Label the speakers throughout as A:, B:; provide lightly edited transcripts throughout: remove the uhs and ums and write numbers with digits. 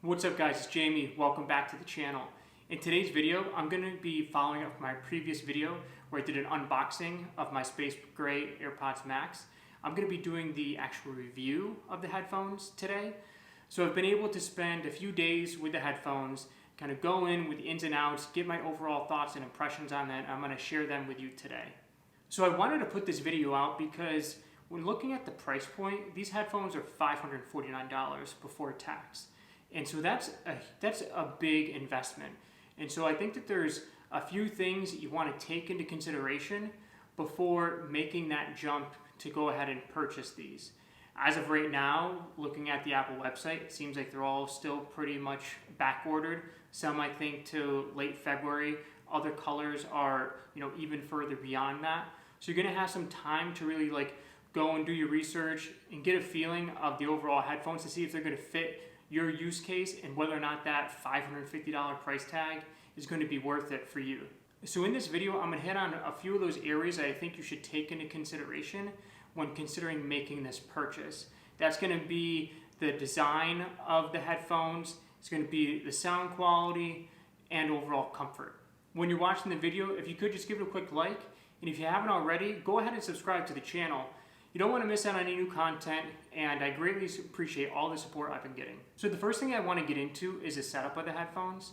A: What's up guys, it's Jamie. Welcome back to the channel. In today's video, I'm going to be following up my previous video where I did an unboxing of my Space Gray AirPods Max. I'm going to be doing the actual review of the headphones today. So I've been able to spend a few days with the headphones, kind of go in with the ins and outs, get my overall thoughts and impressions on that. I'm going to share them with you today. So I wanted to put this video out because when looking at the price point, these headphones are $549 before tax. And so that's a big investment. And so I think that there's a few things that you want to take into consideration before making that jump to go ahead and purchase these. As of right now, looking at the Apple website, it seems like they're all still pretty much back ordered. Some I think to late February. Other colors are, even further beyond that. So you're gonna have some time to really go and do your research and get a feeling of the overall headphones to see if they're gonna fit your use case and whether or not that $550 price tag is going to be worth it for you. So in this video, I'm going to hit on a few of those areas that I think you should take into consideration when considering making this purchase. That's going to be the design of the headphones, it's going to be the sound quality, and overall comfort. When you're watching the video, if you could just give it a quick like, and if you haven't already, go ahead and subscribe to the channel. You don't want to miss out on any new content, and I greatly appreciate all the support I've been getting. So the first thing I want to get into is the setup of the headphones.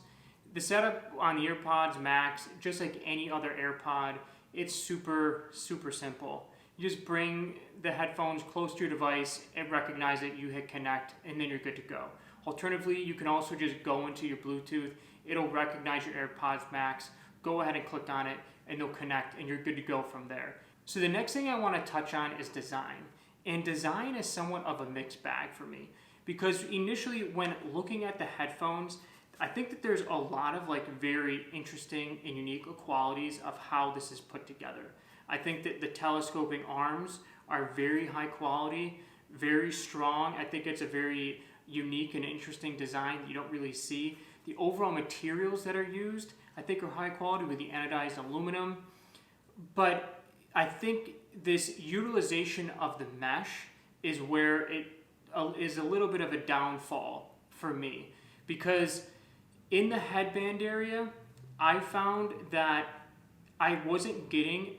A: The setup on the AirPods Max, just like any other AirPod, it's super simple. You just bring the headphones close to your device and recognize it, you hit connect, and then you're good to go. Alternatively, you can also just go into your Bluetooth, it'll recognize your AirPods Max, go ahead and click on it, and they'll connect, and you're good to go from there. So the next thing I want to touch on is design. And design is somewhat of a mixed bag for me. Because initially when looking at the headphones, I think that there's a lot of very interesting and unique qualities of how this is put together. I think that the telescoping arms are very high quality, very strong. I think it's a very unique and interesting design that you don't really see. The overall materials that are used, I think are high quality with the anodized aluminum. But I think this utilization of the mesh is where it is a little bit of a downfall for me, because in the headband area, I found that I wasn't getting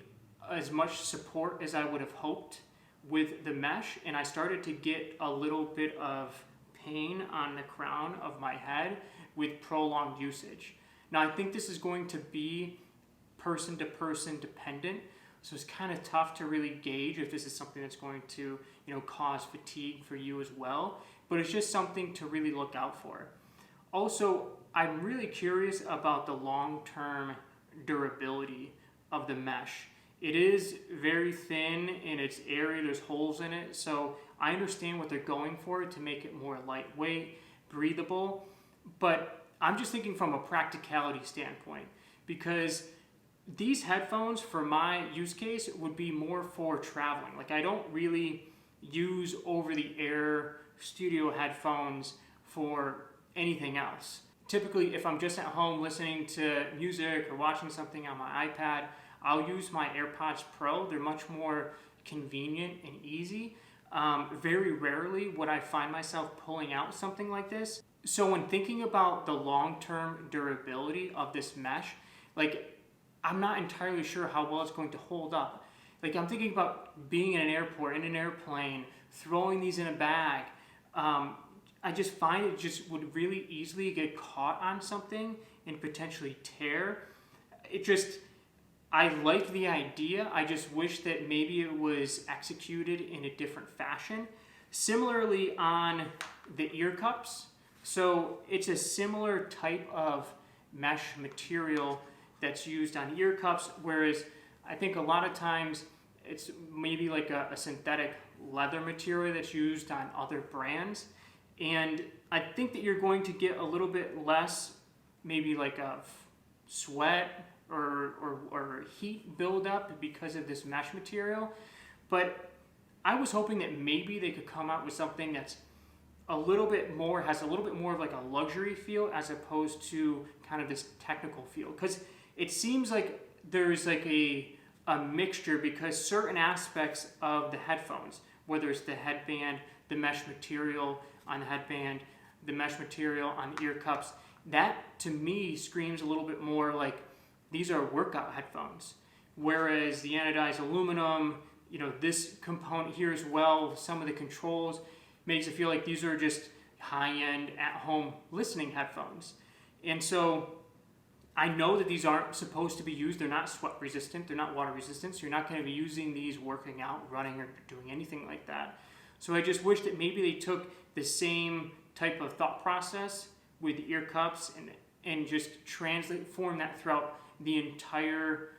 A: as much support as I would have hoped with the mesh, and I started to get a little bit of pain on the crown of my head with prolonged usage. Now I think this is going to be person to person dependent. So it's kind of tough to really gauge if this is something that's going to, cause fatigue for you as well. But it's just something to really look out for. Also, I'm really curious about the long-term durability of the mesh. It is very thin and it's airy, there's holes in it. So I understand what they're going for to make it more lightweight, breathable. But I'm just thinking from a practicality standpoint, because these headphones, for my use case, would be more for traveling. I don't really use over-the-air studio headphones for anything else. Typically, if I'm just at home listening to music or watching something on my iPad, I'll use my AirPods Pro. They're much more convenient and easy. Very rarely would I find myself pulling out something like this. So when thinking about the long-term durability of this mesh, I'm not entirely sure how well it's going to hold up. I'm thinking about being in an airport, in an airplane, throwing these in a bag. I just find it just would really easily get caught on something and potentially tear. I like the idea. I just wish that maybe it was executed in a different fashion. Similarly on the ear cups. So it's a similar type of mesh material that's used on ear cups, whereas I think a lot of times it's maybe a synthetic leather material that's used on other brands. And I think that you're going to get a little bit less maybe of sweat or heat buildup because of this mesh material. But I was hoping that maybe they could come out with something that's has a little bit more of a luxury feel as opposed to kind of this technical feel. Because it seems like there's a mixture, because certain aspects of the headphones, whether it's the headband, the mesh material on the headband, the mesh material on the ear cups, that to me screams a little bit more like these are workout headphones. Whereas the anodized aluminum, this component here as well, some of the controls, makes it feel like these are just high-end at-home listening headphones. And so I know that these aren't supposed to be used. They're not sweat resistant. They're not water resistant. So you're not going to be using these working out, running, or doing anything like that. So I just wish that maybe they took the same type of thought process with ear cups and just form that throughout the entire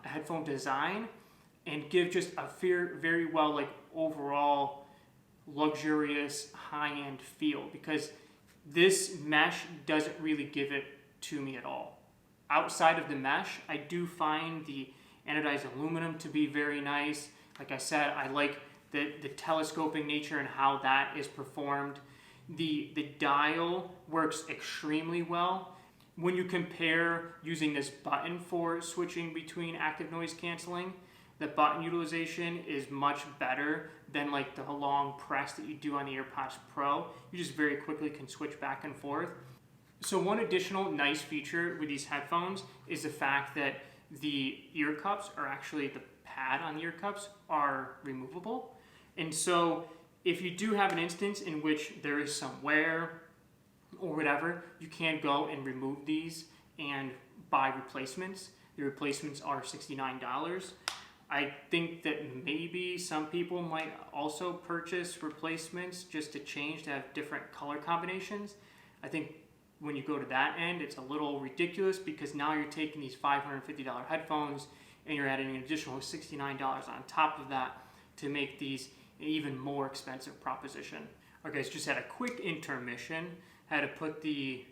A: headphone design and give just a very well overall luxurious high-end feel, because this mesh doesn't really give it to me at all. Outside of the mesh, I do find the anodized aluminum to be very nice. Like I said, I like the telescoping nature and how that is performed. The dial works extremely well. When you compare using this button for switching between active noise canceling, the button utilization is much better than like the long press that you do on the AirPods Pro. You just very quickly can switch back and forth. So one additional nice feature with these headphones is the fact that the ear cups are actually, the pad on the ear cups are removable. And so if you do have an instance in which there is some wear or whatever, you can go and remove these and buy replacements. The replacements are $69. I think that maybe some people might also purchase replacements just to change, to have different color combinations. I think when you go to that end, it's a little ridiculous, because now you're taking these $550 headphones and you're adding an additional $69 on top of that to make these an even more expensive proposition. Okay, so just had a quick intermission. Had to put the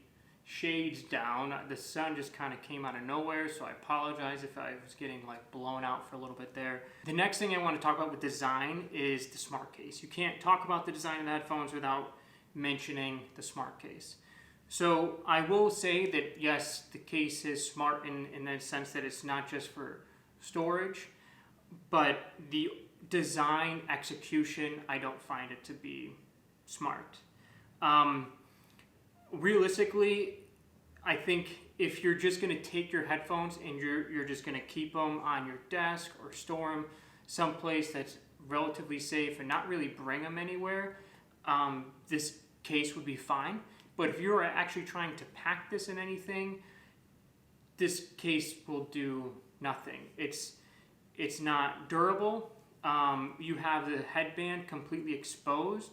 A: shades down. The sun just kind of came out of nowhere, so I apologize if I was getting blown out for a little bit there. The next thing I want to talk about with design is the smart case. You can't talk about the design of the headphones without mentioning the smart case. So I will say that yes, the case is smart in the sense that it's not just for storage, but the design execution, I don't find it to be smart. Realistically, I think if you're just going to take your headphones and you're just going to keep them on your desk or store them someplace that's relatively safe and not really bring them anywhere, this case would be fine. But if you're actually trying to pack this in anything, this case will do nothing. It's not durable. You have the headband completely exposed.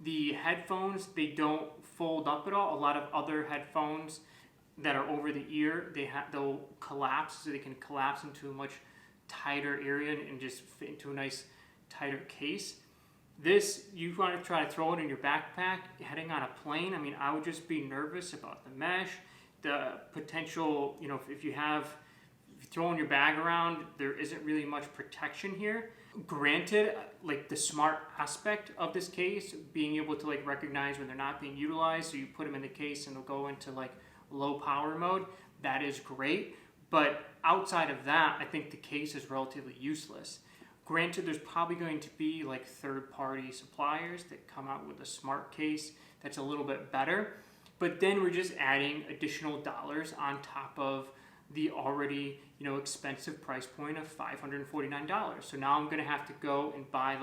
A: The headphones, they don't fold up at all. A lot of other headphones that are over the ear, they'll collapse, so they can collapse into a much tighter area and just fit into a nice tighter case. This, you want to try to throw it in your backpack heading on a plane. I mean, I would just be nervous about the mesh, the potential, if you throw your bag around, there isn't really much protection here. Granted, the smart aspect of this case, being able to recognize when they're not being utilized, so you put them in the case and they'll go into low power mode, that is great. But outside of that, I think the case is relatively useless. Granted, there's probably going to be third-party suppliers that come out with a smart case that's a little bit better, but then we're just adding additional dollars on top of the already expensive price point of $549. So now I'm going to have to go and buy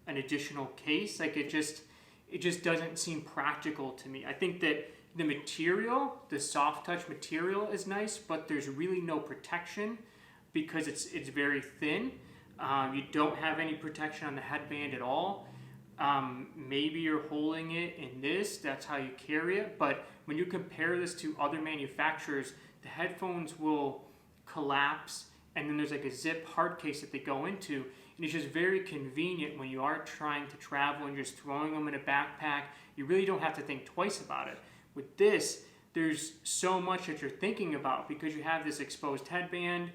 A: an additional case. It just doesn't seem practical to me. I think that the material, the soft touch material is nice, but there's really no protection because it's very thin. You don't have any protection on the headband at all. Maybe you're holding it in this, that's how you carry it, but when you compare this to other manufacturers, the headphones will collapse, and then there's a zip hard case that they go into, and it's just very convenient when you are trying to travel and just throwing them in a backpack. You really don't have to think twice about it. With this, there's so much that you're thinking about because you have this exposed headband.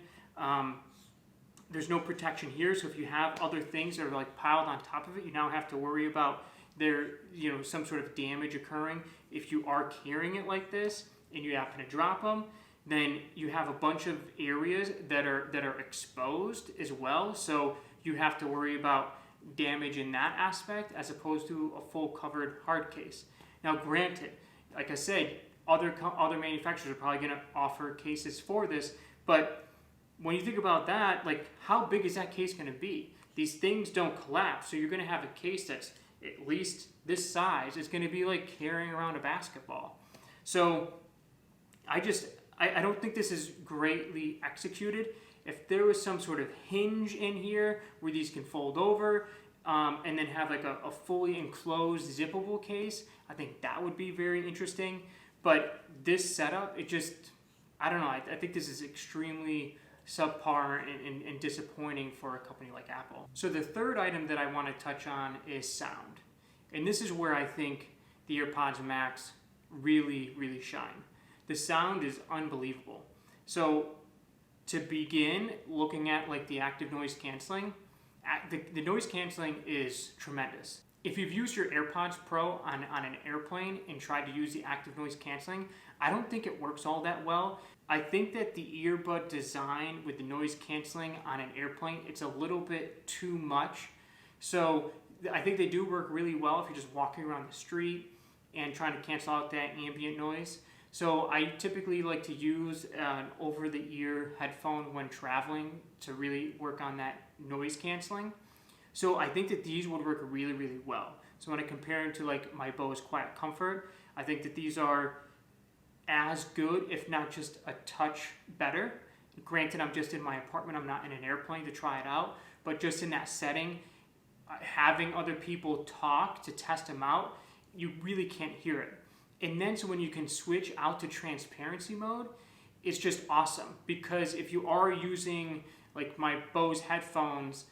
A: There's no protection here, so if you have other things that are piled on top of it, you now have to worry about some sort of damage occurring. If you are carrying it like this and you happen to drop them, then you have a bunch of areas that are exposed as well, so you have to worry about damage in that aspect as opposed to a full covered hard case. Now, granted, like I said, other manufacturers are probably going to offer cases for this, but when you think about that, like how big is that case going to be? These things don't collapse, so you're going to have a case that's at least this size. It's going to be like carrying around a basketball. So I don't think this is greatly executed. If there was some sort of hinge in here where these can fold over and then have like a fully enclosed zippable case, I think that would be very interesting. But this setup, I don't know, I think this is extremely subpar and disappointing for a company like Apple. So the third item that I want to touch on is sound. And this is where I think the AirPods Max really, really shine. The sound is unbelievable. So to begin looking at like the active noise canceling, the noise canceling is tremendous. If you've used your AirPods Pro on an airplane and tried to use the active noise canceling, I don't think it works all that well. I think that the earbud design with the noise canceling on an airplane, it's a little bit too much. So I think they do work really well if you're just walking around the street and trying to cancel out that ambient noise. So I typically like to use an over-the-ear headphone when traveling to really work on that noise canceling. So I think that these would work really, really well. So when I compare them to like my Bose Quiet Comfort, I think that these are as good, if not just a touch better. Granted, I'm just in my apartment, I'm not in an airplane to try it out, but just in that setting, having other people talk to test them out, you really can't hear it. And then so when you can switch out to transparency mode, it's just awesome. Because if you are using like my Bose headphones,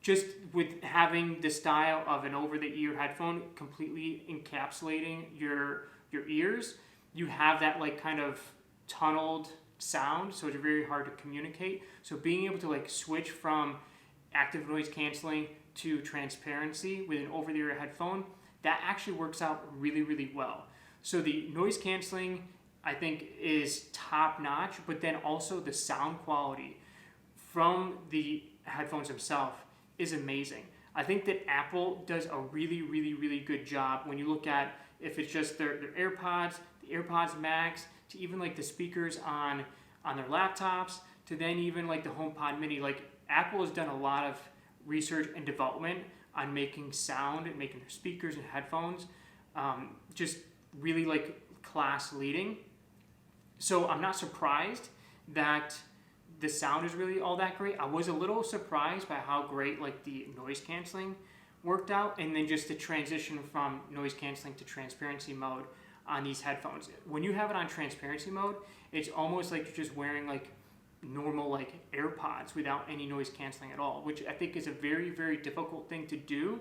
A: just with having the style of an over-the-ear headphone completely encapsulating your ears, you have that like kind of tunneled sound, so it's very hard to communicate. So being able to like switch from active noise canceling to transparency with an over-the-ear headphone, that actually works out really, really well. So the noise canceling, I think, is top notch, but then also the sound quality from the headphones themselves is amazing. I think that Apple does a really, really, really good job when you look at if it's just their AirPods, the AirPods Max, to even like the speakers on their laptops, to then even like the HomePod Mini. Like Apple has done a lot of research and development on making sound and making their speakers and headphones just really like class leading. So I'm not surprised that the sound is really all that great. I was a little surprised by how great like the noise canceling worked out, and then just the transition from noise canceling to transparency mode on these headphones. When you have it on transparency mode, it's almost like you're just wearing like normal like AirPods without any noise canceling at all, which I think is a very, very difficult thing to do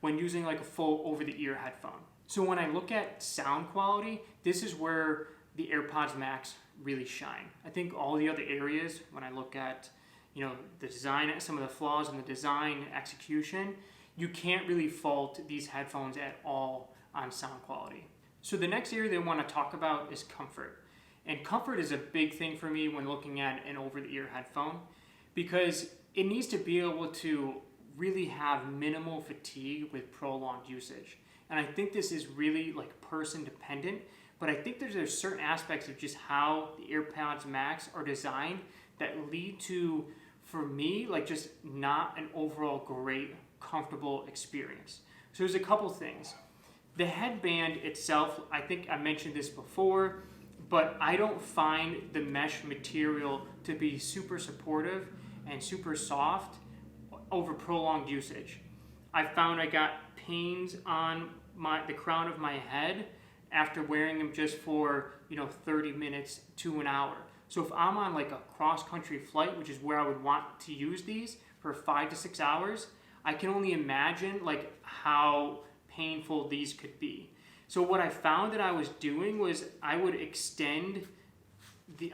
A: when using like a full over-the-ear headphone. So when I look at sound quality, this is where the AirPods Max really shine. I think all the other areas, when I look at, you know, the design, some of the flaws in the design execution, you can't really fault these headphones at all on sound quality. So the next area that I want to talk about is comfort. And comfort is a big thing for me when looking at an over-the-ear headphone, because it needs to be able to really have minimal fatigue with prolonged usage. And I think this is really like person dependent, but I think there's certain aspects of just how the AirPods Max are designed that lead to, for me, like just not an overall great, comfortable experience. So there's a couple things. The headband itself, I think I mentioned this before, but I don't find the mesh material to be super supportive and super soft over prolonged usage. I found I got pains on the crown of my head after wearing them just for 30 minutes to an hour. So if I'm on like a cross-country flight, which is where I would want to use these for 5 to 6 hours, I can only imagine like how painful these could be. So what I found that I was doing was I would extend the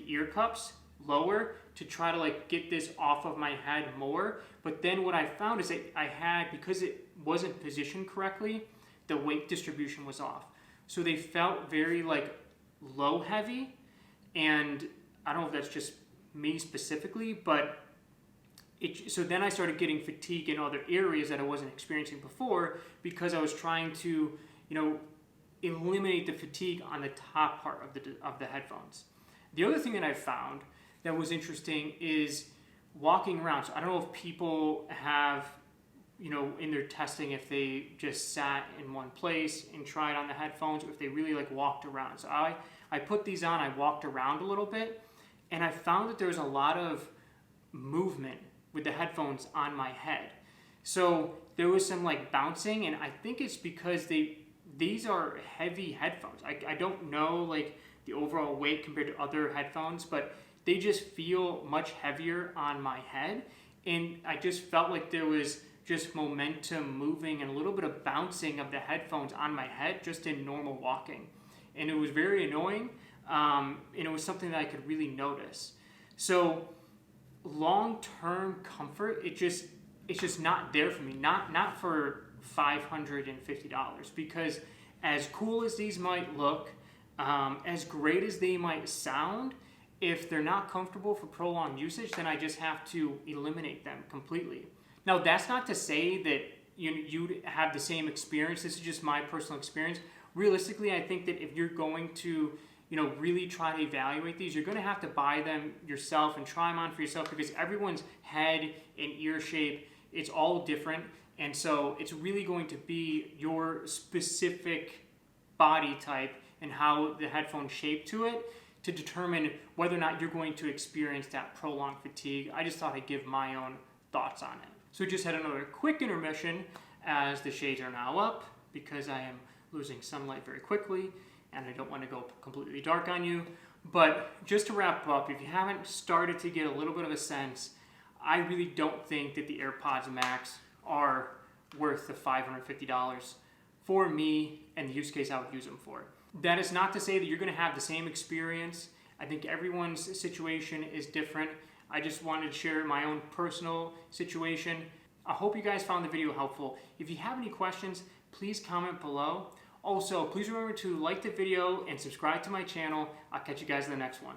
A: ear cups lower to try to like get this off of my head more. But then what I found is that I had, because it wasn't positioned correctly, the weight distribution was off. So they felt very like low heavy, and I don't know if that's just me specifically, but so then I started getting fatigue in other areas that I wasn't experiencing before because I was trying to, eliminate the fatigue on the top part of the headphones. The other thing that I found that was interesting is walking around. So I don't know if people have, in their testing, if they just sat in one place and tried on the headphones, or if they really walked around. So I put these on, I walked around a little bit, and I found that there was a lot of movement with the headphones on my head. So there was some bouncing, and I think it's because these are heavy headphones. I don't know the overall weight compared to other headphones, but they just feel much heavier on my head, and I just felt like there was just momentum moving and a little bit of bouncing of the headphones on my head just in normal walking. And it was very annoying, and it was something that I could really notice. So long-term comfort, it's just not there for me, not for $550, because as cool as these might look, as great as they might sound, if they're not comfortable for prolonged usage, then I just have to eliminate them completely. Now, that's not to say that you'd have the same experience. This is just my personal experience. Realistically, I think that if you're going to really try to evaluate these, you're going to have to buy them yourself and try them on for yourself, because everyone's head and ear shape, it's all different. And so it's really going to be your specific body type and how the headphone's shaped to it to determine whether or not you're going to experience that prolonged fatigue. I just thought I'd give my own thoughts on it. So we just had another quick intermission as the shades are now up, because I am losing sunlight very quickly and I don't want to go completely dark on you. But just to wrap up, if you haven't started to get a little bit of a sense, I really don't think that the AirPods Max are worth the $550 for me and the use case I would use them for. That is not to say that you're going to have the same experience. I think everyone's situation is different. I just wanted to share my own personal situation. I hope you guys found the video helpful. If you have any questions, please comment below. Also, please remember to like the video and subscribe to my channel. I'll catch you guys in the next one.